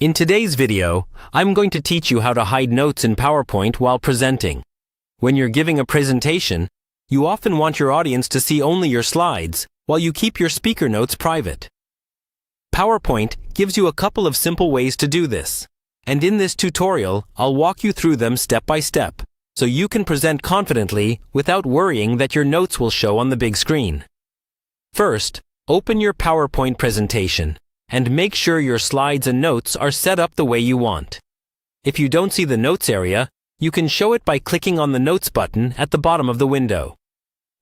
In today's video, I'm going to teach you how to hide notes in PowerPoint while presenting. When you're giving a presentation, you often want your audience to see only your slides, while you keep your speaker notes private. PowerPoint gives you a couple of simple ways to do this, and in this tutorial, I'll walk you through them step by step, so you can present confidently without worrying that your notes will show on the big screen. First, open your PowerPoint presentation and make sure your slides and notes are set up the way you want. If you don't see the Notes area, you can show it by clicking on the Notes button at the bottom of the window.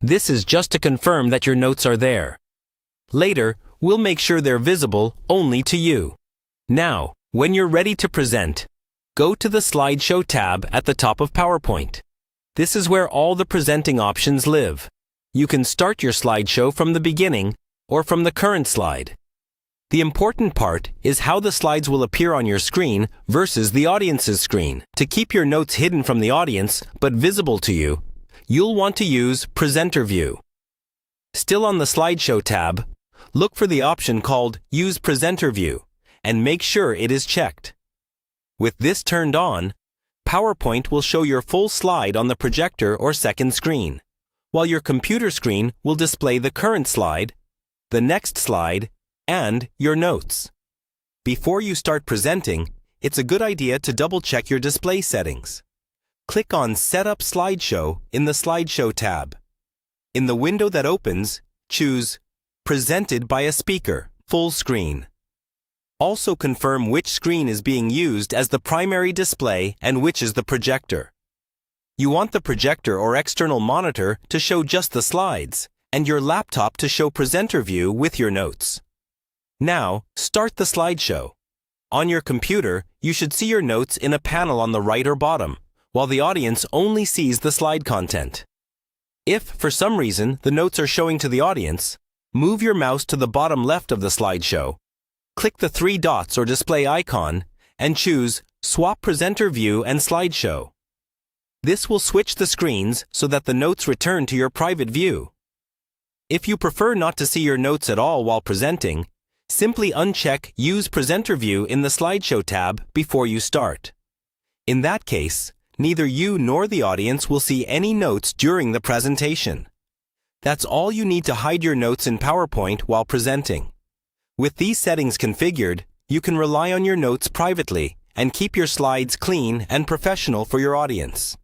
This is just to confirm that your notes are there. Later, we'll make sure they're visible only to you. Now, when you're ready to present, go to the Slideshow tab at the top of PowerPoint. This is where all the presenting options live. You can start your slideshow from the beginning or from the current slide. The important part is how the slides will appear on your screen versus the audience's screen. To keep your notes hidden from the audience but visible to you, you'll want to use Presenter View. Still on the Slideshow tab, look for the option called Use Presenter View and make sure it is checked. With this turned on, PowerPoint will show your full slide on the projector or second screen, while your computer screen will display the current slide, the next slide, and your notes. Before you start presenting, it's a good idea to double-check your display settings. Click on Set Up Slideshow in the Slideshow tab. In the window that opens, choose Presented by a Speaker, Full Screen. Also confirm which screen is being used as the primary display and which is the projector. You want the projector or external monitor to show just the slides, and your laptop to show Presenter View with your notes. Now, start the slideshow. On your computer, you should see your notes in a panel on the right or bottom, while the audience only sees the slide content. If, for some reason, the notes are showing to the audience, move your mouse to the bottom left of the slideshow, click the three dots or display icon, and choose Swap Presenter View and Slideshow. This will switch the screens so that the notes return to your private view. If you prefer not to see your notes at all while presenting, simply uncheck Use Presenter View in the Slideshow tab before you start. In that case, neither you nor the audience will see any notes during the presentation. That's all you need to hide your notes in PowerPoint while presenting. With these settings configured, you can rely on your notes privately and keep your slides clean and professional for your audience.